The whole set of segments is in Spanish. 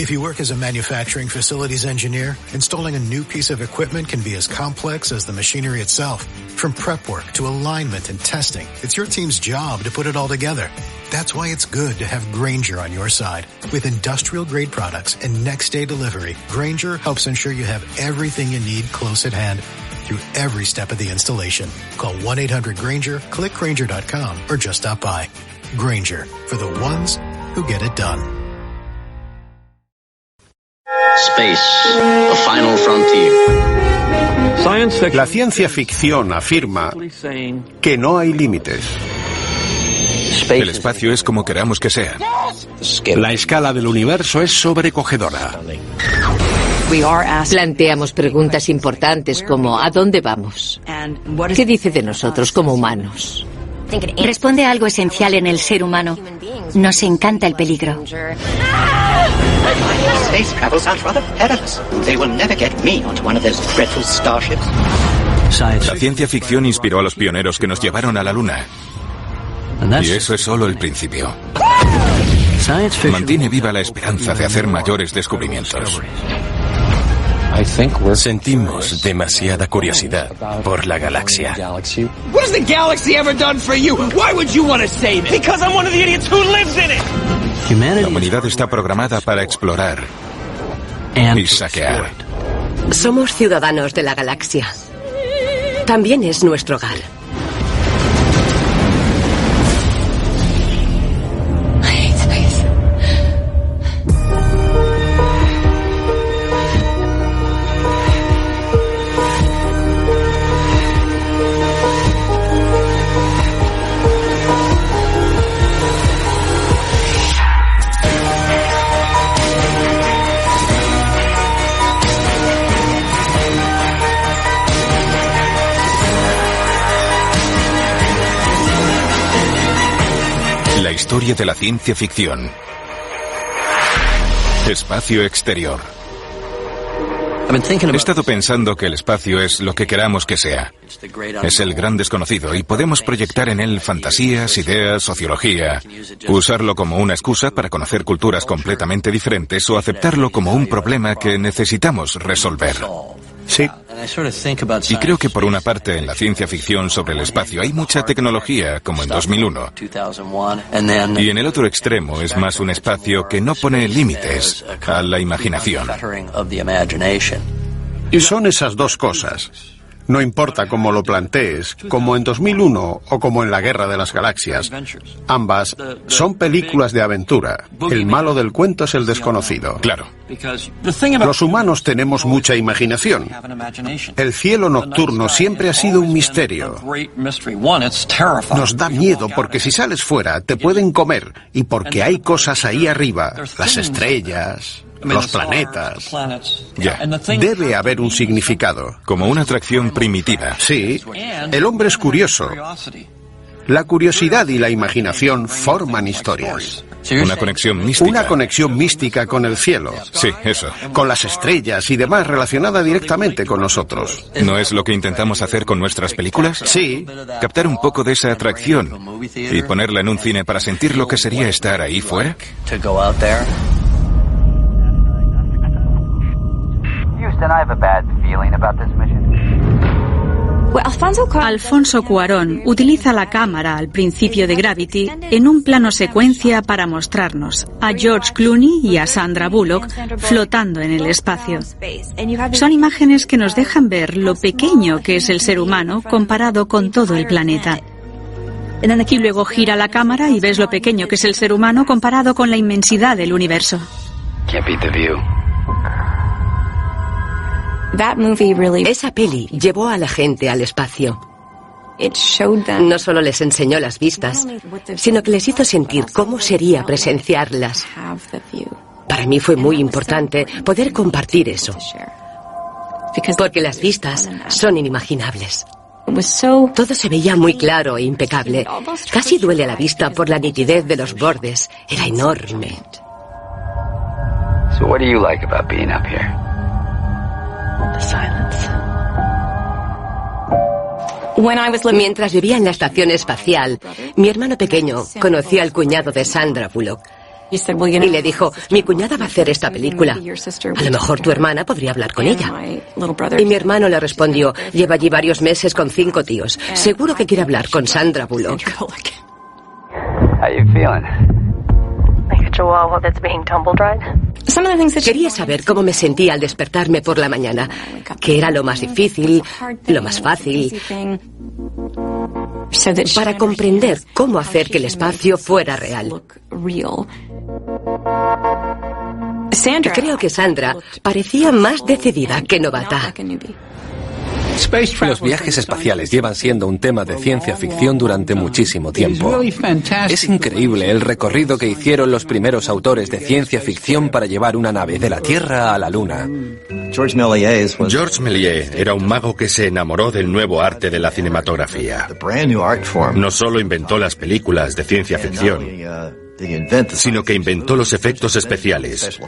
If you work as a manufacturing facilities engineer, installing a new piece of equipment can be as complex as the machinery itself. From prep work to alignment and testing, it's your team's job to put it all together. That's why it's good to have Grainger on your side. With industrial-grade products and next-day delivery, Grainger helps ensure you have everything you need close at hand through every step of the installation. Call 1-800-GRAINGER, click Grainger.com, or just stop by. Grainger, for the ones who get it done. Space, the final frontier. La ciencia ficción afirma que no hay límites. El espacio es como queramos que sea. La escala del universo es sobrecogedora. Planteamos preguntas importantes como ¿a dónde vamos? ¿Qué dice de nosotros como humanos? Responde a algo esencial en el ser humano. Nos encanta el peligro. La ciencia ficción inspiró a los pioneros que nos llevaron a la Luna. Y eso es solo el principio. Mantiene viva la esperanza de hacer mayores descubrimientos. Sentimos demasiada curiosidad por la galaxia. What has the galaxy ever done for you? Why would you want to save it? Because I'm one of the idiots who lives in it. La humanidad está programada para explorar y saquear. Somos ciudadanos de la galaxia. También es nuestro hogar. La historia de la ciencia ficción. Espacio exterior. He estado pensando que el espacio es lo que queramos que sea. Es el gran desconocido y podemos proyectar en él fantasías, ideas, sociología, usarlo como una excusa para conocer culturas completamente diferentes o aceptarlo como un problema que necesitamos resolver. Sí. Y creo que por una parte en la ciencia ficción sobre el espacio hay mucha tecnología, como en 2001. Y en el otro extremo es más un espacio que no pone límites a la imaginación. Y son esas dos cosas. No importa cómo lo plantees, como en 2001 o como en la Guerra de las Galaxias. Ambas son películas de aventura. El malo del cuento es el desconocido. Claro. Los humanos tenemos mucha imaginación. El cielo nocturno siempre ha sido un misterio. Nos da miedo porque si sales fuera te pueden comer y porque hay cosas ahí arriba, las estrellas, los planetas. Ya. Debe haber un significado. Como una atracción primitiva. Sí. El hombre es curioso. La curiosidad y la imaginación forman historias. Una conexión mística. Una conexión mística con el cielo. Sí, eso. Con las estrellas y demás relacionada directamente con nosotros. ¿No es lo que intentamos hacer con nuestras películas? Sí. Captar un poco de esa atracción y ponerla en un cine para sentir lo que sería estar ahí fuera. Houston, I have a bad feeling about this mission. Alfonso Cuarón utiliza la cámara al principio de Gravity en un plano secuencia para mostrarnos a George Clooney y a Sandra Bullock flotando en el espacio. Son imágenes que nos dejan ver lo pequeño que es el ser humano comparado con todo el planeta. Y luego gira la cámara y ves lo pequeño que es el ser humano comparado con la inmensidad del universo. Esa peli llevó a la gente al espacio. No solo les enseñó las vistas, sino que les hizo sentir cómo sería presenciarlas. Para mí fue muy importante poder compartir eso, porque las vistas son inimaginables. Todo se veía muy claro e impecable. Casi duele a la vista por la nitidez de los bordes. Era enorme. So what do you like about being up here? Mientras vivía en la estación espacial, mi hermano pequeño conocía al cuñado de Sandra Bullock Y le dijo, mi cuñada va a hacer esta película. A lo mejor tu hermana podría hablar con ella. Y mi hermano le respondió, lleva allí varios meses con 5 tíos. Seguro que quiere hablar con Sandra Bullock. Quería saber cómo me sentía al despertarme por la mañana, qué era lo más difícil, lo más fácil, para comprender cómo hacer que el espacio fuera real. Creo que Sandra parecía más decidida que novata. Los viajes espaciales llevan siendo un tema de ciencia ficción durante muchísimo tiempo. Es increíble el recorrido que hicieron los primeros autores de ciencia ficción para llevar una nave de la Tierra a la Luna. Georges Méliès era un mago que se enamoró del nuevo arte de la cinematografía. No solo inventó las películas de ciencia ficción, sino que inventó los efectos especiales.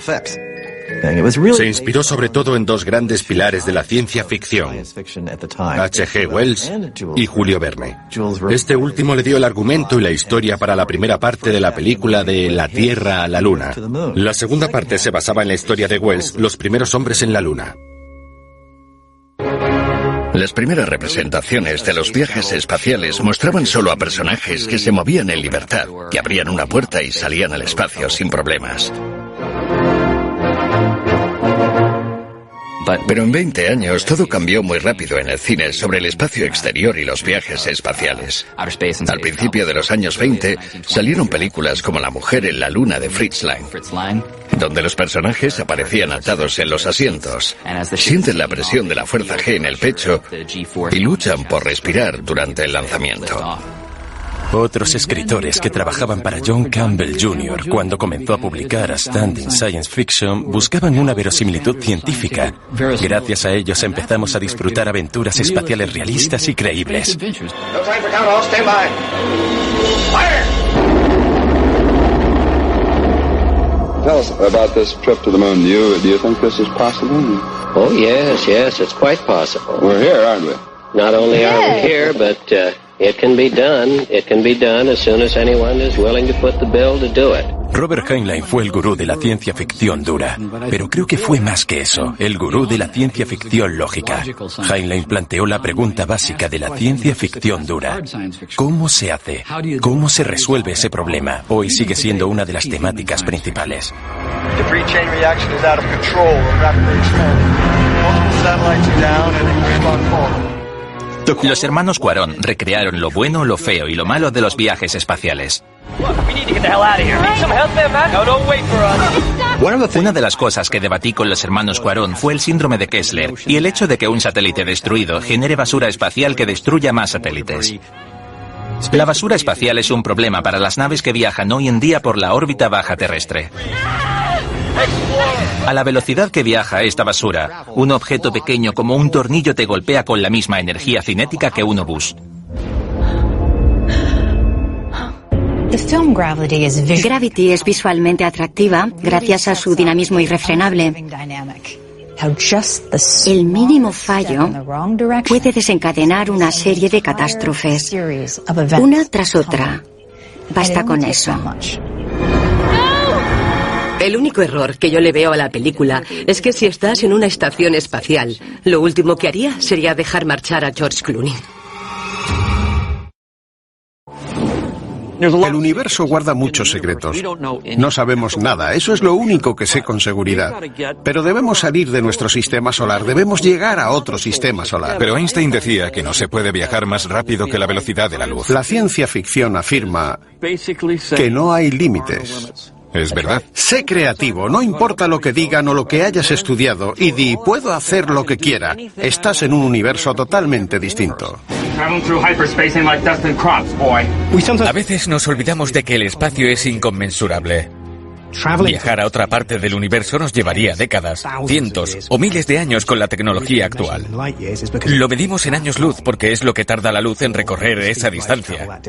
Se inspiró sobre todo en 2 grandes pilares de la ciencia ficción, H.G. Wells y Julio Verne. Este último le dio el argumento y la historia para la primera parte de la película de La Tierra a la Luna. La segunda parte se basaba en la historia de Wells, Los primeros hombres en la Luna. Las primeras representaciones de los viajes espaciales mostraban solo a personajes que se movían en libertad, que abrían una puerta y salían al espacio sin problemas. Pero en 20 años todo cambió muy rápido en el cine sobre el espacio exterior y los viajes espaciales. Al principio de los años 20 salieron películas como La mujer en la luna de Fritz Lang, donde los personajes aparecían atados en los asientos, sienten la presión de la fuerza G en el pecho y luchan por respirar durante el lanzamiento. Otros escritores que trabajaban para John Campbell Jr. cuando comenzó a publicar Standing Science Fiction buscaban una verosimilitud científica. Gracias a ellos empezamos a disfrutar aventuras espaciales realistas y creíbles. Tell us about this trip to the moon. Do you think this is possible? Oh, yes, it's quite possible. We're here, aren't we? Not only are we here, but it can be done. It can be done as soon as anyone is willing to put the bill to do it. Robert Heinlein fue el gurú de la ciencia ficción dura, pero creo que fue más que eso, el gurú de la ciencia ficción lógica. Heinlein planteó la pregunta básica de la ciencia ficción dura. ¿Cómo se hace? ¿Cómo se resuelve ese problema? Hoy sigue siendo una de las temáticas principales. Los hermanos Cuarón recrearon lo bueno, lo feo y lo malo de los viajes espaciales. Una de las cosas que debatí con los hermanos Cuarón fue el síndrome de Kessler y el hecho de que un satélite destruido genere basura espacial que destruya más satélites. La basura espacial es un problema para las naves que viajan hoy en día por la órbita baja terrestre. A la velocidad que viaja esta basura, un objeto pequeño como un tornillo te golpea con la misma energía cinética que un obús. Gravity es visualmente atractiva gracias a su dinamismo irrefrenable. El mínimo fallo puede desencadenar una serie de catástrofes, una tras otra. Basta con eso. El único error que yo le veo a la película es que si estás en una estación espacial, lo último que haría sería dejar marchar a George Clooney. El universo guarda muchos secretos. No sabemos nada, eso es lo único que sé con seguridad. Pero debemos salir de nuestro sistema solar, debemos llegar a otro sistema solar. Pero Einstein decía que no se puede viajar más rápido que la velocidad de la luz. La ciencia ficción afirma que no hay límites. Es verdad. Sé creativo, no importa lo que digan o lo que hayas estudiado, y di, puedo hacer lo que quiera. Estás en un universo totalmente distinto. A veces nos olvidamos de que el espacio es inconmensurable. Viajar a otra parte del universo nos llevaría décadas, cientos o miles de años con la tecnología actual. Lo medimos en años luz porque es lo que tarda la luz en recorrer esa distancia.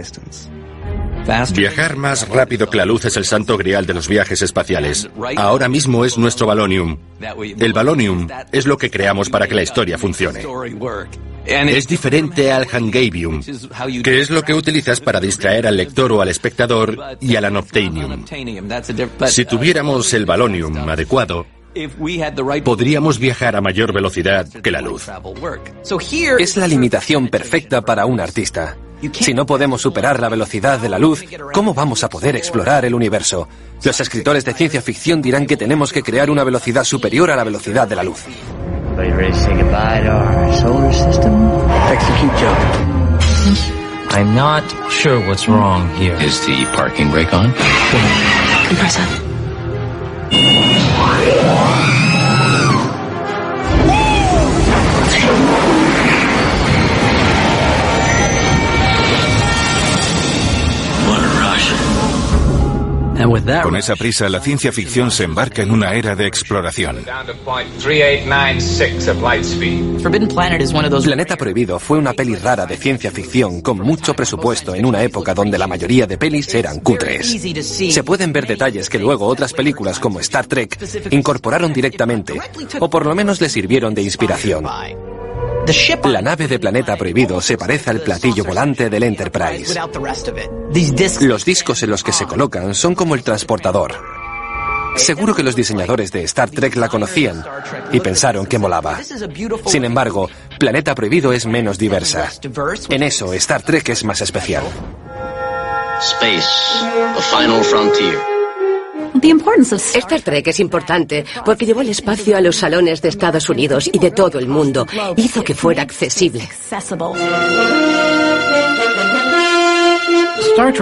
Viajar más rápido que la luz es el santo grial de los viajes espaciales. Ahora mismo es nuestro Balonium. El Balonium es lo que creamos para que la historia funcione. Es diferente al Hangavium, que es lo que utilizas para distraer al lector o al espectador, y al Unobtainium. Si tuviéramos el Valonium adecuado, podríamos viajar a mayor velocidad que la luz. Es la limitación perfecta para un artista. Si no podemos superar la velocidad de la luz, ¿cómo vamos a poder explorar el universo? Los escritores de ciencia ficción dirán que tenemos que crear una velocidad superior a la velocidad de la luz. I'm not sure what's wrong here. Is the parking brake on? Compressor. Con esa prisa, la ciencia ficción se embarca en una era de exploración. Planeta Prohibido fue una peli rara de ciencia ficción con mucho presupuesto en una época donde la mayoría de pelis eran cutres. Se pueden ver detalles que luego otras películas como Star Trek incorporaron directamente, o por lo menos le sirvieron de inspiración. La nave de Planeta Prohibido se parece al platillo volante del Enterprise. Los discos en los que se colocan son como el transportador. Seguro que los diseñadores de Star Trek la conocían y pensaron que molaba. Sin embargo, Planeta Prohibido es menos diversa. En eso, Star Trek es más especial. Space, the final frontier. Star Trek es importante porque llevó el espacio a los salones de Estados Unidos y de todo el mundo. Hizo que fuera accesible.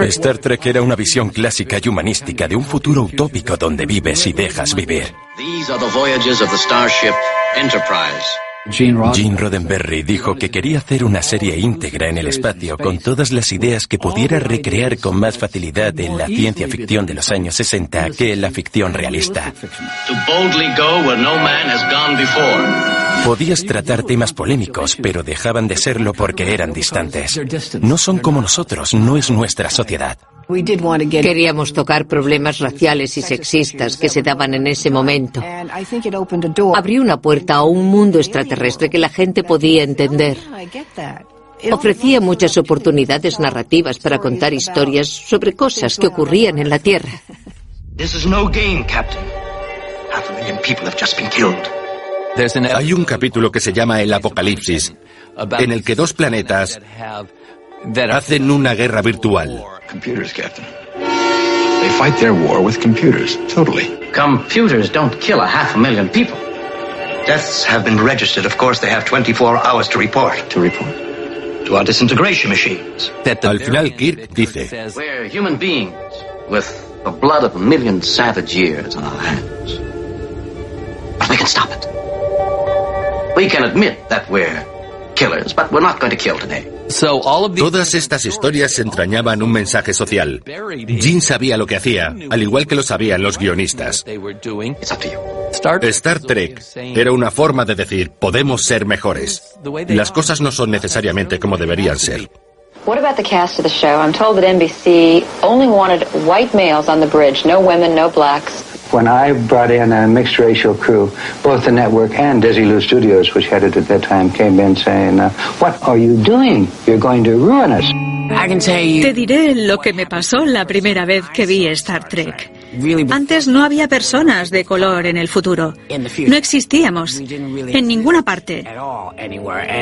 Star Trek era una visión clásica y humanística de un futuro utópico donde vives y dejas vivir. These are the voyages of the starship Enterprise. Gene Roddenberry dijo que quería hacer una serie íntegra en el espacio con todas las ideas que pudiera recrear con más facilidad en la ciencia ficción de los años 60 que en la ficción realista. Podías tratar temas polémicos, pero dejaban de serlo porque eran distantes. No son como nosotros, no es nuestra sociedad. Queríamos tocar problemas raciales y sexistas que se daban en ese momento. Abrió una puerta a un mundo extraterrestre que la gente podía entender. Ofrecía muchas oportunidades narrativas para contar historias sobre cosas que ocurrían en la Tierra. Hay un capítulo que se llama El Apocalipsis, en el que dos planetas hacen una guerra virtual. Computers, Captain. They fight their war with computers, totally. Computers don't kill 500,000 people. Deaths have been registered. Of course, they have 24 hours to report. To report? To our disintegration machines. Al final, Kirk dice: We're human beings with the blood of a million savage years on our hands. But we can stop it. We can admit that we're killers, but we're not going to kill today. Todas estas historias entrañaban un mensaje social. Gene sabía lo que hacía, al igual que lo sabían los guionistas. Star Trek era una forma de decir, podemos ser mejores. Las cosas no son necesariamente como deberían ser. What about the cast of the show? I'm told that NBC only wanted white males on the bridge, no women, no blacks. When I brought in a mixed racial crew, both the network and Desilu Studios, which had it at that time, came in saying, what are you doing? You're going to ruin us. Te diré lo que me pasó la primera vez que vi Star Trek. Antes no había personas de color en el futuro. No existíamos en ninguna parte.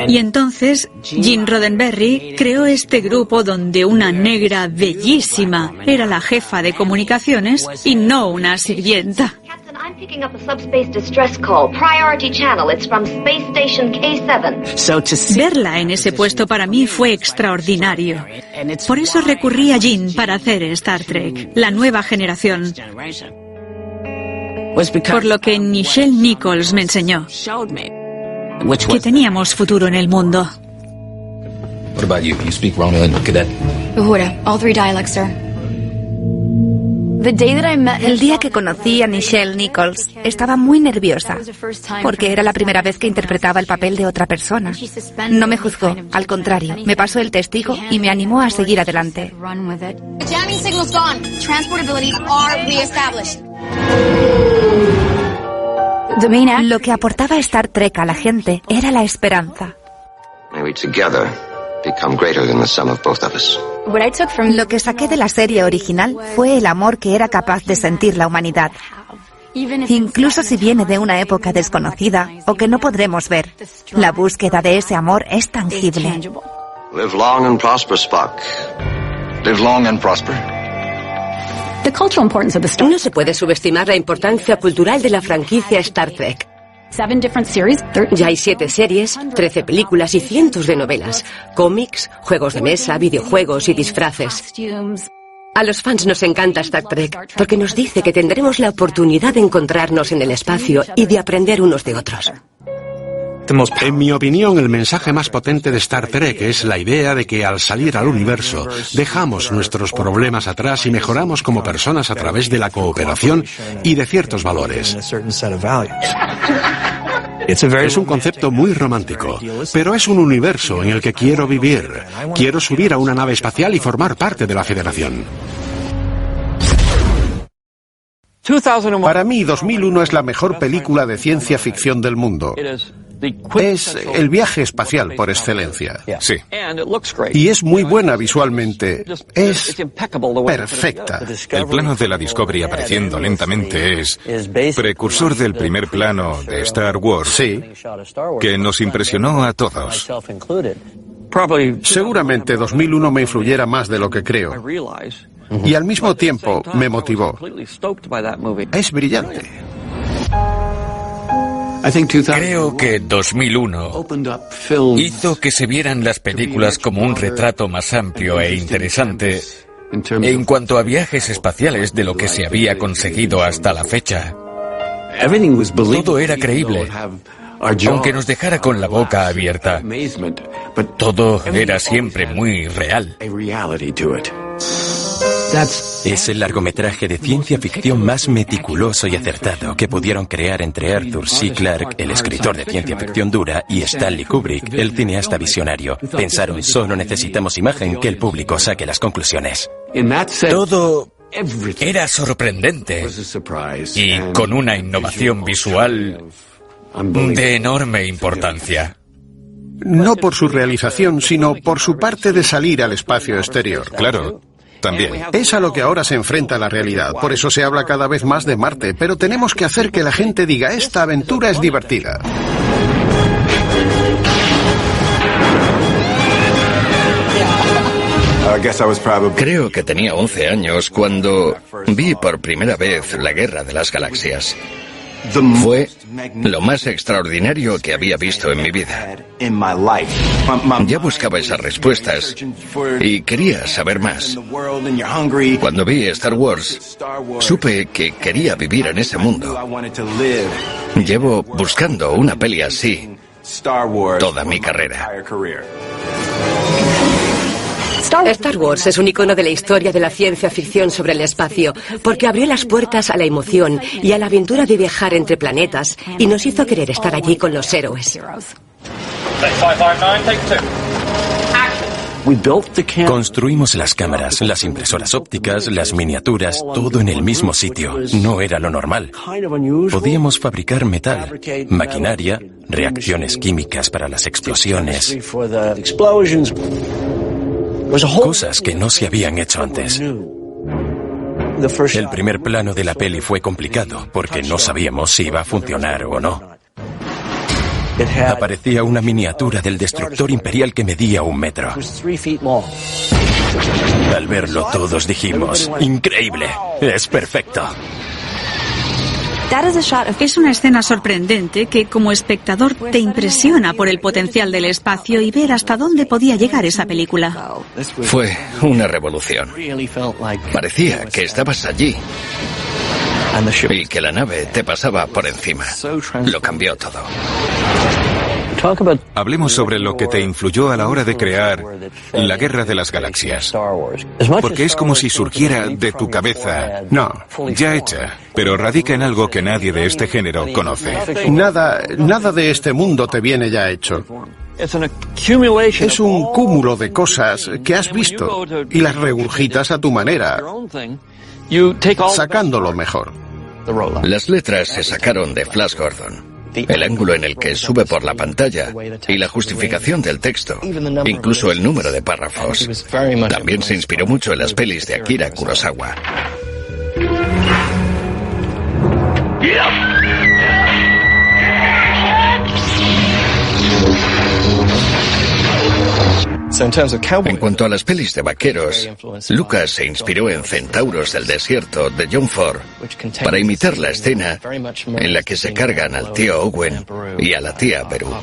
Y entonces Gene Roddenberry creó este grupo donde una negra bellísima era la jefa de comunicaciones y no una sirvienta. I'm picking up a subspace distress call. Priority channel. It's from Space Station K7. Verla en ese puesto para mí fue extraordinario. Por eso recurrí a Gene para hacer Star Trek, la nueva generación. Por lo que Nichelle Nichols me enseñó que teníamos futuro en el mundo. What about you? You speak Romulan, Cadet? Uhura, all 3 dialects, sir. El día que conocí a Nichelle Nichols, estaba muy nerviosa, porque era la primera vez que interpretaba el papel de otra persona. No me juzgó, al contrario, me pasó el testigo y me animó a seguir adelante. Lo que aportaba Star Trek a la gente era la esperanza. May we together become greater than the sum of both of us. Lo que saqué de la serie original fue el amor que era capaz de sentir la humanidad. Incluso si viene de una época desconocida o que no podremos ver, la búsqueda de ese amor es tangible. Live long and prosper, Spock. Live long and prosper. No se puede subestimar la importancia cultural de la franquicia Star Trek. Ya hay 7 series, 13 películas y cientos de novelas, cómics, juegos de mesa, videojuegos y disfraces. A los fans nos encanta Star Trek porque nos dice que tendremos la oportunidad de encontrarnos en el espacio y de aprender unos de otros. En mi opinión, el mensaje más potente de Star Trek es la idea de que al salir al universo dejamos nuestros problemas atrás y mejoramos como personas a través de la cooperación y de ciertos valores. Es un concepto muy romántico, pero es un universo en el que quiero vivir. Quiero subir a una nave espacial y formar parte de la Federación. Para mí, 2001 es la mejor película de ciencia ficción del mundo. Es el viaje espacial por excelencia. Sí. Y es muy buena visualmente. Es perfecta. El plano de la Discovery apareciendo lentamente es precursor del primer plano de Star Wars, sí, que nos impresionó a todos. Seguramente 2001 me influyera más de lo que creo. Y al mismo tiempo me motivó. Es brillante. Creo que 2001 hizo que se vieran las películas como un retrato más amplio e interesante en cuanto a viajes espaciales de lo que se había conseguido hasta la fecha. Todo era creíble, aunque nos dejara con la boca abierta. Todo era siempre muy real. Es el largometraje de ciencia ficción más meticuloso y acertado que pudieron crear entre Arthur C. Clarke, el escritor de ciencia ficción dura, y Stanley Kubrick, el cineasta visionario. Pensaron, solo necesitamos imagen, que el público saque las conclusiones. Todo era sorprendente y con una innovación visual de enorme importancia. No por su realización, sino por su parte de salir al espacio exterior. Claro. También. Es a lo que ahora se enfrenta la realidad. Por eso se habla cada vez más de Marte. Pero tenemos que hacer que la gente diga, esta aventura es divertida. Creo que tenía 11 años cuando vi por primera vez la Guerra de las Galaxias. Fue lo más extraordinario que había visto en mi vida. Ya buscaba esas respuestas y quería saber más. Cuando vi Star Wars, supe que quería vivir en ese mundo. Llevo buscando una peli así toda mi carrera. Star Wars es un icono de la historia de la ciencia ficción sobre el espacio, porque abrió las puertas a la emoción y a la aventura de viajar entre planetas y nos hizo querer estar allí con los héroes. Construimos las cámaras, las impresoras ópticas, las miniaturas, todo en el mismo sitio. No era lo normal. Podíamos fabricar metal, maquinaria, reacciones químicas para las explosiones. Cosas que no se habían hecho antes. El primer plano de la peli fue complicado porque no sabíamos si iba a funcionar o no. Aparecía una miniatura del destructor imperial que medía 1 metro. Al verlo todos dijimos, ¡increíble! ¡Es perfecto! Es una escena sorprendente que como espectador te impresiona por el potencial del espacio y ver hasta dónde podía llegar esa película. Fue una revolución. Parecía que estabas allí y que la nave te pasaba por encima. Lo cambió todo. Hablemos sobre lo que te influyó a la hora de crear la Guerra de las Galaxias. Porque es como si surgiera de tu cabeza. No. Ya hecha, pero radica en algo que nadie de este género conoce. Nada de este mundo te viene ya hecho. Es un cúmulo de cosas que has visto y las regurgitas a tu manera, sacando lo mejor. Las letras se sacaron de Flash Gordon. el ángulo en el que sube por la pantalla y la justificación del texto, incluso el número de párrafos. También se inspiró mucho en las pelis de Akira Kurosawa. En cuanto a las pelis de vaqueros, Lucas se inspiró en Centauros del Desierto de John Ford para imitar la escena en la que se cargan al tío Owen y a la tía Beru.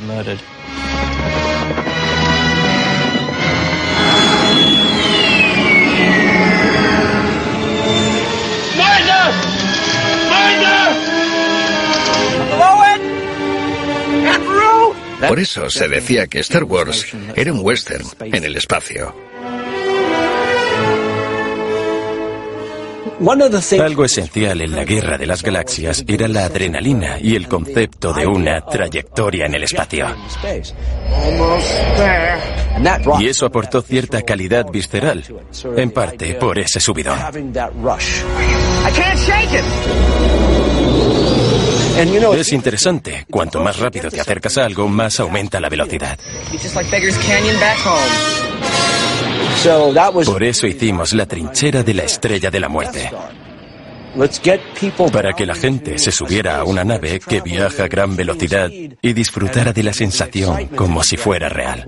Por eso se decía que Star Wars era un western en el espacio. Algo esencial en la Guerra de las Galaxias era la adrenalina y el concepto de una trayectoria en el espacio. Y eso aportó cierta calidad visceral, en parte por ese subidón. Es interesante, cuanto más rápido te acercas a algo, más aumenta la velocidad. Por eso hicimos la trinchera de la Estrella de la Muerte. Para que la gente se subiera a una nave que viaja a gran velocidad y disfrutara de la sensación como si fuera real.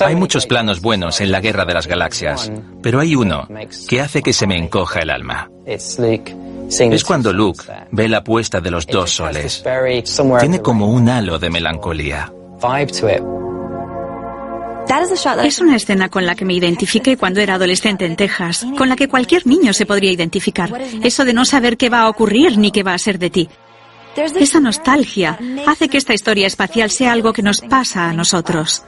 Hay muchos planos buenos en la Guerra de las Galaxias, pero hay uno que hace que se me encoja el alma. Es cuando Luke ve la puesta de los dos soles. Tiene como un halo de melancolía. Es una escena con la que me identifiqué cuando era adolescente en Texas, con la que cualquier niño se podría identificar. Eso de no saber qué va a ocurrir ni qué va a ser de ti. Esa nostalgia hace que esta historia espacial sea algo que nos pasa a nosotros.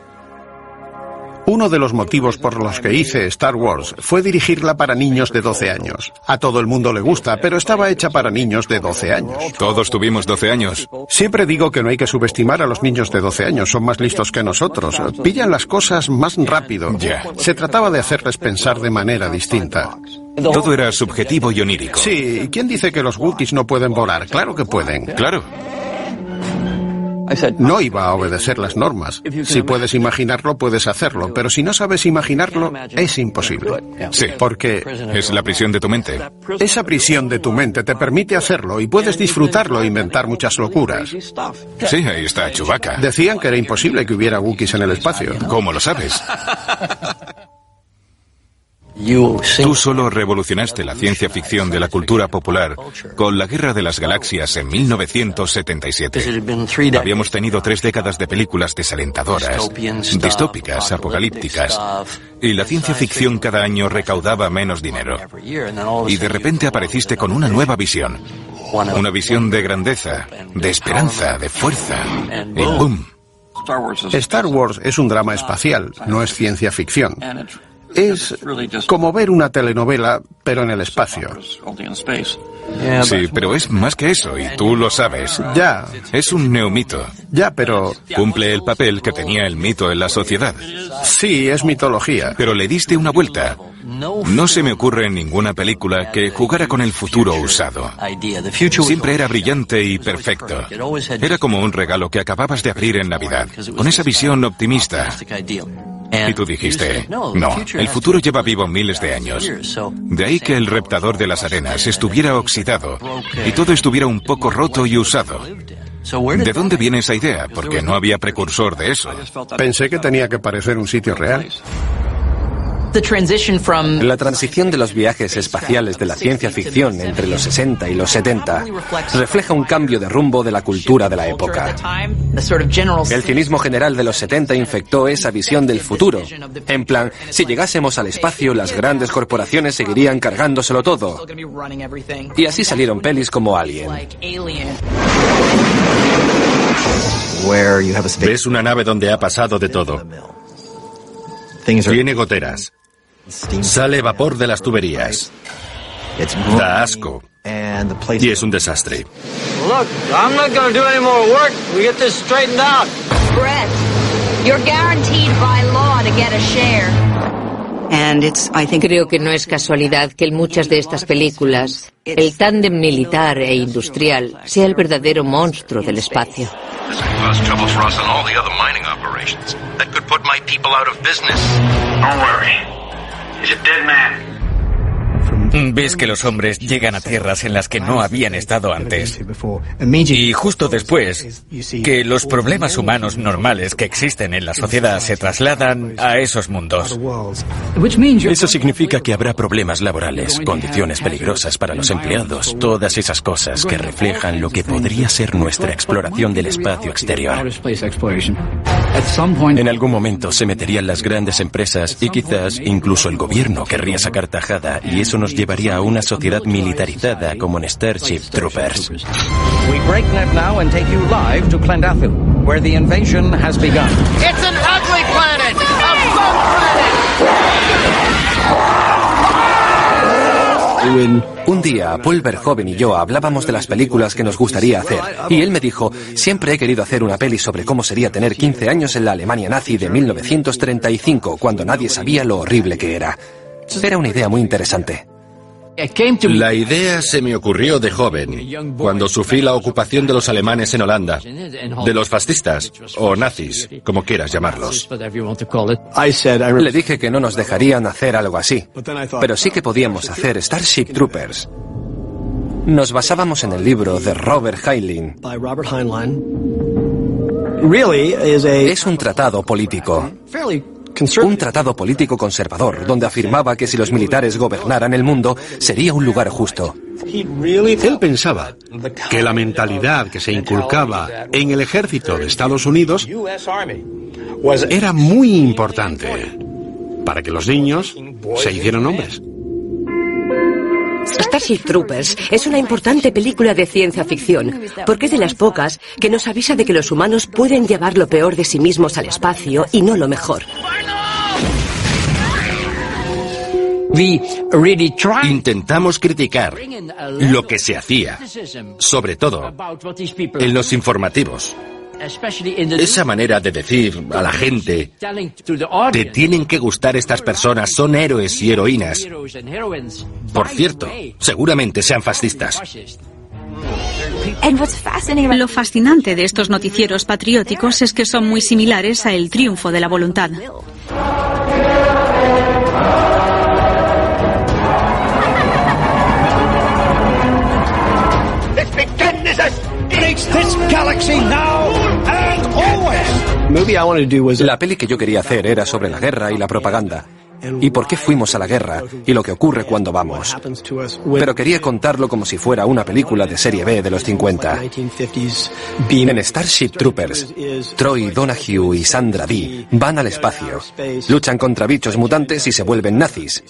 Uno de los motivos por los que hice Star Wars fue dirigirla para niños de 12 años. A todo el mundo le gusta, pero estaba hecha para niños de 12 años. Todos tuvimos 12 años. Siempre digo que no hay que subestimar a los niños de 12 años, son más listos que nosotros. Pillan las cosas más rápido. Ya. Se trataba de hacerles pensar de manera distinta. Todo era subjetivo y onírico. Sí, ¿quién dice que los Wookiees no pueden volar? Claro que pueden. Claro. No iba a obedecer las normas. Si puedes imaginarlo, puedes hacerlo, pero si no sabes imaginarlo, es imposible. Sí, porque es la prisión de tu mente. Esa prisión de tu mente te permite hacerlo y puedes disfrutarlo e inventar muchas locuras. Sí, ahí está Chewbacca. Decían que era imposible que hubiera Wookiees en el espacio. ¿Cómo lo sabes? Tú solo revolucionaste la ciencia ficción de la cultura popular con la Guerra de las Galaxias en 1977. Habíamos tenido 3 décadas de películas desalentadoras, distópicas, apocalípticas, y la ciencia ficción cada año recaudaba menos dinero. Y de repente apareciste con una nueva visión. Una visión de grandeza, de esperanza, de fuerza. Y ¡boom! Star Wars es un drama espacial, no es ciencia ficción. Es como ver una telenovela, pero en el espacio. Sí, pero es más que eso, y tú lo sabes. Ya. Es un neomito. Ya, pero... Cumple el papel que tenía el mito en la sociedad. Sí, es mitología. Pero le diste una vuelta. No se me ocurre en ninguna película que jugara con el futuro usado. Siempre era brillante y perfecto. Era como un regalo que acababas de abrir en Navidad, con esa visión optimista. Y tú dijiste, no, el futuro lleva vivo miles de años. De ahí que el reptador de las arenas estuviera oxidado y todo estuviera un poco roto y usado. ¿De dónde viene esa idea? Porque no había precursor de eso. Pensé que tenía que parecer un sitio real. La transición de los viajes espaciales de la ciencia ficción entre los 60 y los 70 refleja un cambio de rumbo de la cultura de la época. El cinismo general de los 70 infectó esa visión del futuro. En plan, si llegásemos al espacio, las grandes corporaciones seguirían cargándoselo todo. Y así salieron pelis como Alien. Ves una nave donde ha pasado de todo. Tiene goteras. Sale vapor de las tuberías. Da asco. Y es un desastre. Look, I'm not going to do any more work. We get this straightened out. Brett, you're guaranteed by law to get a share. Creo que no es casualidad que en muchas de estas películas el tándem militar e industrial sea el verdadero monstruo del espacio. Ves que los hombres llegan a tierras en las que no habían estado antes. Y justo después, que los problemas humanos normales que existen en la sociedad se trasladan a esos mundos. Eso significa que habrá problemas laborales, condiciones peligrosas para los empleados, todas esas cosas que reflejan lo que podría ser nuestra exploración del espacio exterior. En algún momento se meterían las grandes empresas y quizás incluso el gobierno querría sacar tajada, y eso nos llevaría a una sociedad militarizada como en Starship Troopers. We break net now and take you live to Klendathu, where the invasion has begun. It's an ugly planet! A fun planet! Un día, Paul Verhoeven y yo hablábamos de las películas que nos gustaría hacer, y él me dijo, siempre he querido hacer una peli sobre cómo sería tener 15 años en la Alemania nazi de 1935, cuando nadie sabía lo horrible que era. Era una idea muy interesante. La idea se me ocurrió de joven, cuando sufrí la ocupación de los alemanes en Holanda, de los fascistas, o nazis, como quieras llamarlos. Le dije que no nos dejarían hacer algo así, pero sí que podíamos hacer Starship Troopers. Nos basábamos en el libro de Robert Heinlein. Es un tratado político. Un tratado político conservador, donde afirmaba que si los militares gobernaran el mundo, sería un lugar justo. Él pensaba que la mentalidad que se inculcaba en el ejército de Estados Unidos era muy importante para que los niños se hicieran hombres. Starship Troopers es una importante película de ciencia ficción, porque es de las pocas que nos avisa de que los humanos pueden llevar lo peor de sí mismos al espacio y no lo mejor. Intentamos criticar lo que se hacía, sobre todo en los informativos. Esa manera de decir a la gente, te tienen que gustar estas personas, son héroes y heroínas. Por cierto, seguramente sean fascistas. Lo fascinante de estos noticieros patrióticos es que son muy similares a El triunfo de la voluntad. La peli que yo quería hacer era sobre la guerra y la propaganda, y por qué fuimos a la guerra y lo que ocurre cuando vamos. Pero quería contarlo como si fuera una película de serie B de los 50. En Starship Troopers, Troy Donahue y Sandra Dee van al espacio, luchan contra bichos mutantes y se vuelven nazis.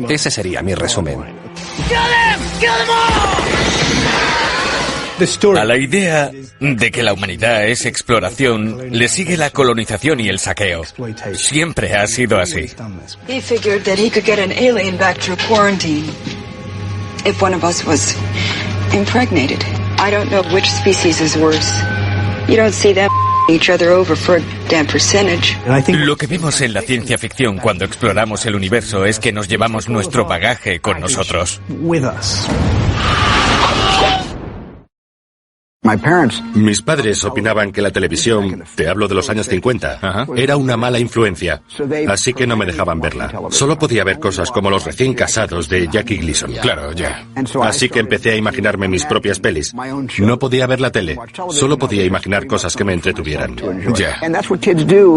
Ese sería mi resumen. A la idea de que la humanidad es exploración, le sigue la colonización y el saqueo. Siempre ha sido así. He figured that he could get an alien back through quarantine if one of us was impregnated. I don't know which species is worse. You don't see them each other over for a damn percentage. Lo que vemos en la ciencia ficción cuando exploramos el universo es que nos llevamos nuestro bagaje con nosotros. Mis padres opinaban que la televisión, te hablo de los años 50, era una mala influencia, así que no me dejaban verla. Solo podía ver cosas como Los recién casados de Jackie Gleason. Claro, ya. Así que empecé a imaginarme mis propias pelis. No podía ver la tele, solo podía imaginar cosas que me entretuvieran. Ya.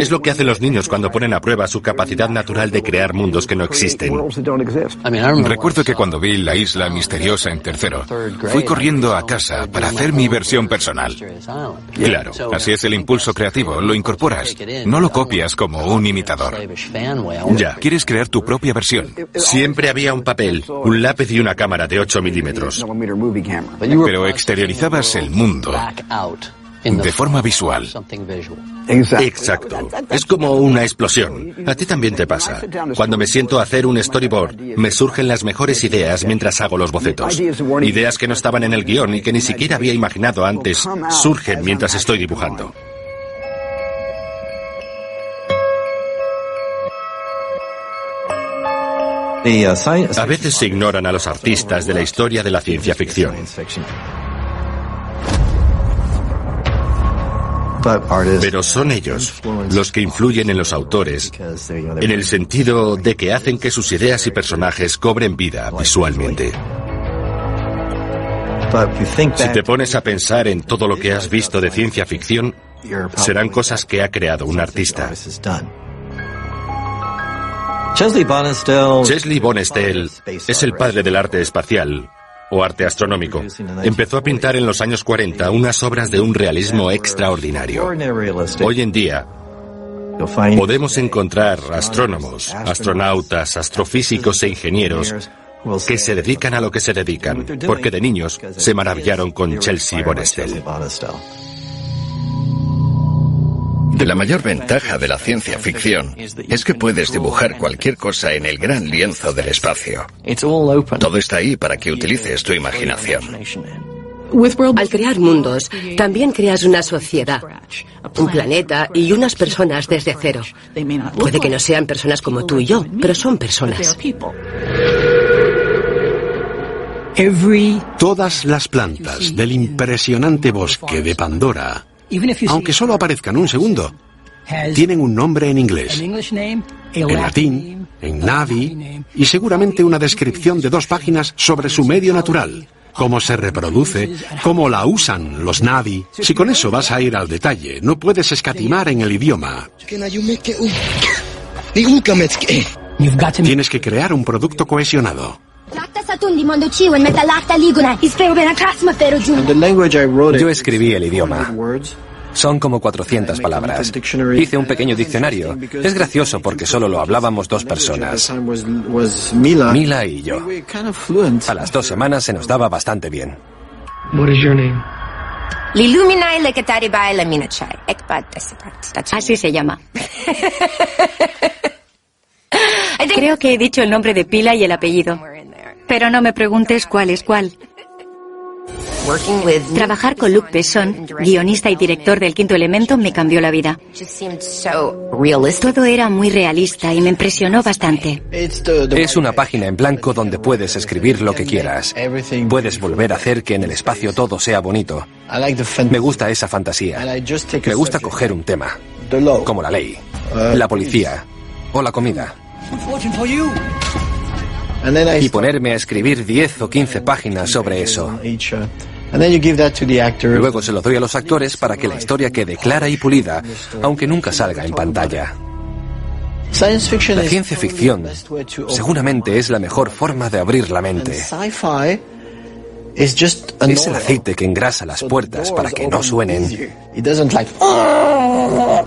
Es lo que hacen los niños cuando ponen a prueba su capacidad natural de crear mundos que no existen. Recuerdo que cuando vi La isla misteriosa en tercero, fui corriendo a casa para hacer mi versión personal. Claro, así es el impulso creativo, lo incorporas, no lo copias como un imitador. Ya. Quieres crear tu propia versión. Siempre había un papel, un lápiz y una cámara de 8 milímetros. Pero exteriorizabas el mundo de forma visual. Exacto. Es como una explosión. A ti también te pasa. Cuando me siento a hacer un storyboard, me surgen las mejores ideas mientras hago los bocetos. Ideas que no estaban en el guión y que ni siquiera había imaginado antes, surgen mientras estoy dibujando. A veces se ignoran a los artistas de la historia de la ciencia ficción. Pero son ellos los que influyen en los autores, en el sentido de que hacen que sus ideas y personajes cobren vida visualmente. Si te pones a pensar en todo lo que has visto de ciencia ficción, serán cosas que ha creado un artista. Chesley Bonestell es el padre del arte espacial, o arte astronómico. Empezó a pintar en los años 40 unas obras de un realismo extraordinario. Hoy en día, podemos encontrar astrónomos, astronautas, astrofísicos e ingenieros que se dedican a lo que se dedican, porque de niños se maravillaron con Chesley Bonestell. La mayor ventaja de la ciencia ficción es que puedes dibujar cualquier cosa en el gran lienzo del espacio. Todo está ahí para que utilices tu imaginación. Al crear mundos, también creas una sociedad, un planeta y unas personas desde cero. Puede que no sean personas como tú y yo, pero son personas. Todas las plantas del impresionante bosque de Pandora, aunque solo aparezcan un segundo, tienen un nombre en inglés, en latín, en Navi, y seguramente una descripción de 2 páginas sobre su medio natural, cómo se reproduce, cómo la usan los Navi. Si con eso vas a ir al detalle, no puedes escatimar en el idioma. Tienes que crear un producto cohesionado. Yo escribí el idioma. Son como 400 palabras. Hice un pequeño diccionario. Es gracioso porque solo lo hablábamos 2 personas. Mila y yo. A las 2 semanas se nos daba bastante bien. Así se llama. Creo que he dicho el nombre de pila y el apellido. Pero no me preguntes cuál es cuál. Trabajar con Luc Besson, guionista y director del Quinto Elemento, me cambió la vida. Todo era muy realista y me impresionó bastante. Es una página en blanco donde puedes escribir lo que quieras. Puedes volver a hacer que en el espacio todo sea bonito. Me gusta esa fantasía. Me gusta coger un tema, como la ley, la policía o la comida, y ponerme a escribir 10 o 15 páginas sobre eso. Luego se lo doy a los actores para que la historia quede clara y pulida, aunque nunca salga en pantalla. La ciencia ficción seguramente es la mejor forma de abrir la mente. Es el aceite que engrasa las puertas para que no suenen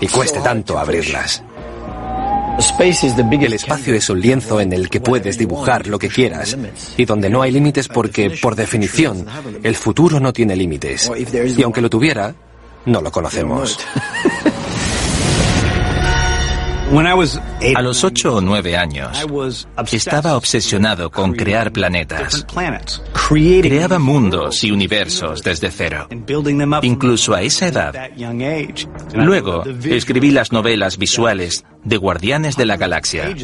y cueste tanto abrirlas. El espacio es un lienzo en el que puedes dibujar lo que quieras y donde no hay límites porque, por definición, el futuro no tiene límites. Y aunque lo tuviera, no lo conocemos. A los 8 o 9 años, estaba obsesionado con crear planetas. Creaba mundos y universos desde cero, incluso a esa edad. Luego, escribí las novelas visuales de Guardianes de la Galaxia.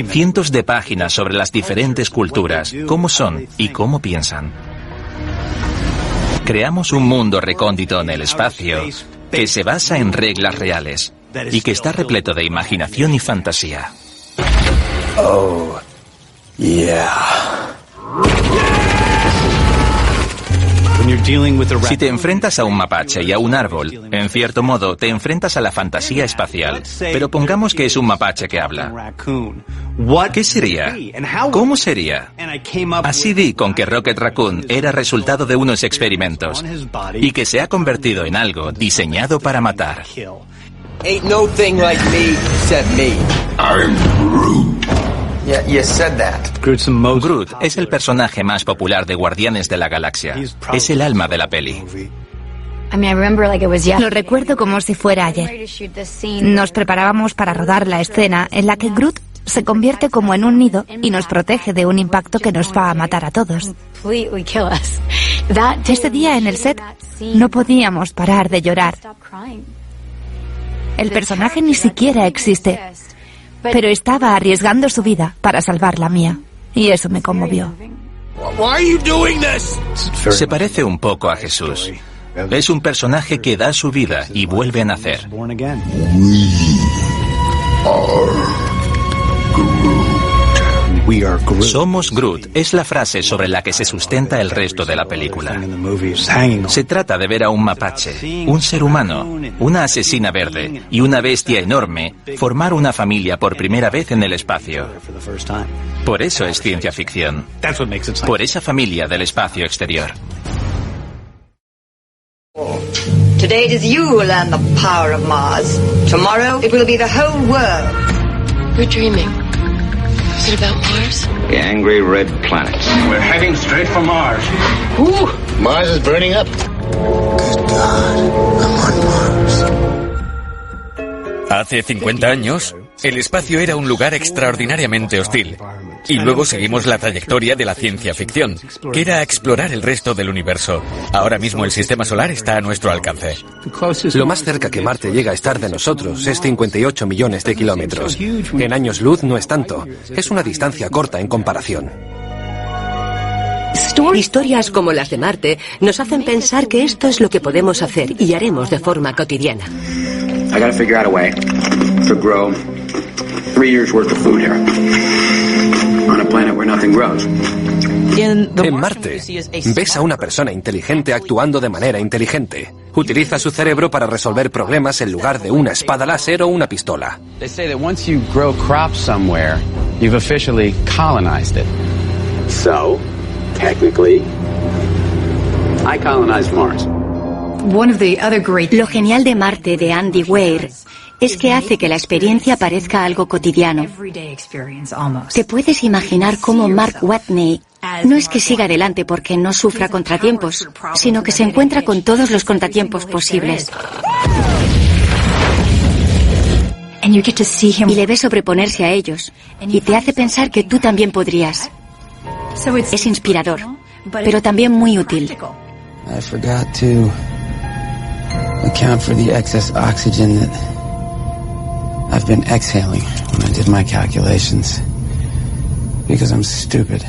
Cientos de páginas sobre las diferentes culturas, cómo son y cómo piensan. Creamos un mundo recóndito en el espacio que se basa en reglas reales y que está repleto de imaginación y fantasía. Oh, yeah. Si te enfrentas a un mapache y a un árbol, en cierto modo te enfrentas a la fantasía espacial. Pero pongamos que es un mapache que habla. ¿Qué sería? ¿Cómo sería? Así di con que Rocket Raccoon era resultado de unos experimentos y que se ha convertido en algo diseñado para matar. Ain't no thing like me except me. I'm Groot. Yeah, you said that. Groot es el personaje más popular de Guardianes de la Galaxia. Es el alma de la peli. Lo recuerdo como si fuera ayer. Nos preparábamos para rodar la escena en la que Groot se convierte como en un nido y nos protege de un impacto que nos va a matar a todos. Ese día en el set no podíamos parar de llorar. El personaje ni siquiera existe. pero estaba arriesgando su vida para salvar la mía. Y eso me conmovió. Se parece un poco a Jesús. Es un personaje que da su vida y vuelve a nacer. Somos Groot es la frase sobre la que se sustenta el resto de la película. Se trata de ver a un mapache, un ser humano, una asesina verde y una bestia enorme formar una familia por primera vez en el espacio. Por eso es ciencia ficción. Por esa familia del espacio exterior. Today it is you who will learn the power of Mars. Tomorrow it will be the whole world. We're dreaming. Is it about Mars? The angry red planet. We're heading straight for Mars. Whew, Mars is burning up. Good God, I'm on Mars. Hace 50 años, el espacio era un lugar extraordinariamente hostil. Y luego seguimos la trayectoria de la ciencia ficción, que era explorar el resto del universo. Ahora mismo el sistema solar está a nuestro alcance. Lo más cerca que Marte llega a estar de nosotros es 58 millones de kilómetros. En años luz no es tanto. Es una distancia corta en comparación. Historias como las de Marte nos hacen pensar que esto es lo que podemos hacer y haremos de forma cotidiana. I gotta figure out a way to grow 3 years worth of food here. On a planet where nothing grows. En Marte, ves a una persona inteligente actuando de manera inteligente. Utiliza su cerebro para resolver problemas en lugar de una espada láser o una pistola. They say that once you grow crops somewhere, you've officially colonized it. So, technically, I colonized Mars. Lo genial de Marte de Andy Weir es que hace que la experiencia parezca algo cotidiano. ¿Te puedes imaginar cómo Mark Watney no es que siga adelante porque no sufra contratiempos, sino que se encuentra con todos los contratiempos posibles? Y le ves sobreponerse a ellos, y te hace pensar que tú también podrías. Es inspirador, pero también muy útil. I forgot to account for the excess oxygen that I've been exhaling when I did my calculations. Because I'm stupid.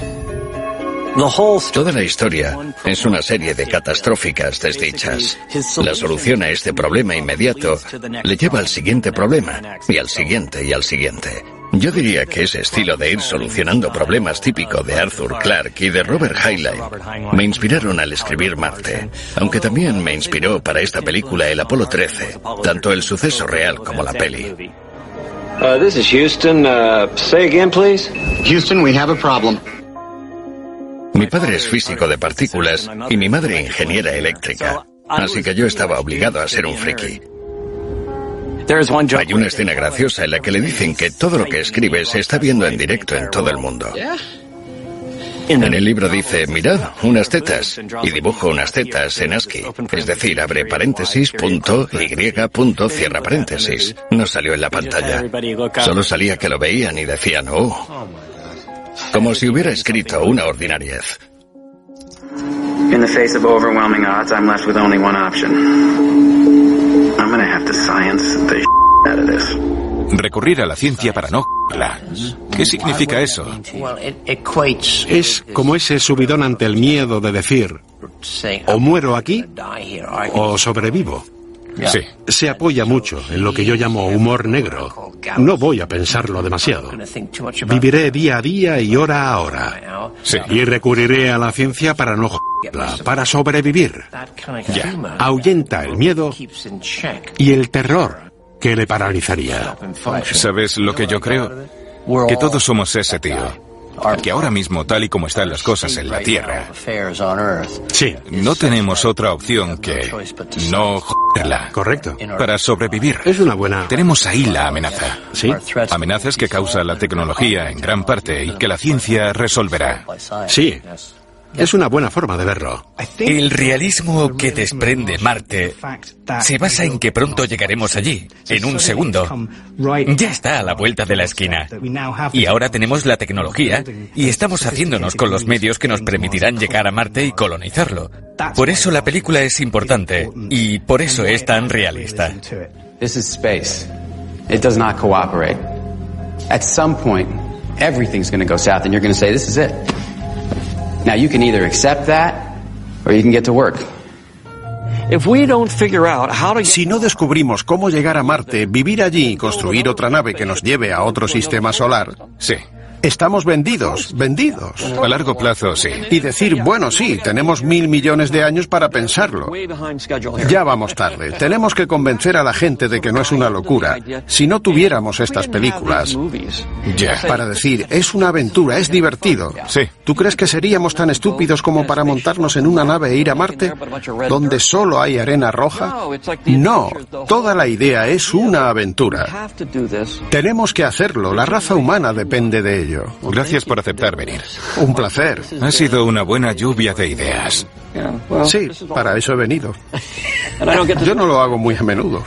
Toda la historia es una serie de catastróficas desdichas. La solución a este problema inmediato le lleva al siguiente problema, y al siguiente y al siguiente. Yo diría que ese estilo de ir solucionando problemas típico de Arthur Clarke y de Robert Heinlein me inspiraron al escribir Marte, aunque también me inspiró para esta película el Apolo 13, tanto el suceso real como la peli. This is Houston. Say again, please. Houston, we have a problem. Mi padre es físico de partículas y mi madre ingeniera eléctrica, así que yo estaba obligado a ser un friki. Hay una escena graciosa en la que le dicen que todo lo que escribe se está viendo en directo en todo el mundo. En el libro dice, mirad, unas tetas, y dibujo unas tetas en ASCII, es decir, abre paréntesis, punto, y, punto, cierra paréntesis. No salió en la pantalla, solo salía que lo veían y decían, oh, como si hubiera escrito una ordinariez. In the face of overwhelming odds, I'm left with only one option. I'm gonna have to science the shit out of this. Recurrir a la ciencia para no j***la. ¿Qué significa eso? Es como ese subidón ante el miedo de decir, o muero aquí, o sobrevivo. Sí. Se apoya mucho en lo que yo llamo humor negro. No voy a pensarlo demasiado. Viviré día a día y hora a hora. Sí. Y recurriré a la ciencia para no j***la, para sobrevivir. Ya. Ahuyenta el miedo y el terror que le paralizaría. ¿Sabes lo que yo creo? Que todos somos ese tío. Que ahora mismo, tal y como están las cosas en la Tierra, sí, no tenemos otra opción que no joderla. Correcto. Para sobrevivir. Es una buena... Tenemos ahí la amenaza. Sí. Amenazas que causa la tecnología en gran parte y que la ciencia resolverá. Sí. Es una buena forma de verlo. El realismo que desprende Marte se basa en que pronto llegaremos allí, en un segundo. Ya está a la vuelta de la esquina. Y ahora tenemos la tecnología y estamos haciéndonos con los medios que nos permitirán llegar a Marte y colonizarlo. Por eso la película es importante y por eso es tan realista. This is space. It does not cooperate. At some point, everything's going to go south and you're going to say, this is it. Now you can either accept that or you can get to work. Si no descubrimos cómo llegar a Marte, vivir allí y construir otra nave que nos lleve a otro sistema solar, sí, estamos vendidos. A largo plazo, sí. Y decir, bueno, sí, tenemos 1.000 millones de años para pensarlo. Ya vamos tarde. Tenemos que convencer a la gente de que no es una locura. Si no tuviéramos estas películas, para decir, es una aventura, es divertido. Sí. ¿Tú crees que seríamos tan estúpidos como para montarnos en una nave e ir a Marte, donde solo hay arena roja? No, toda la idea es una aventura. Tenemos que hacerlo, la raza humana depende de ello. Gracias por aceptar venir. Un placer. Ha sido una buena lluvia de ideas. Sí, para eso he venido. Yo no lo hago muy a menudo.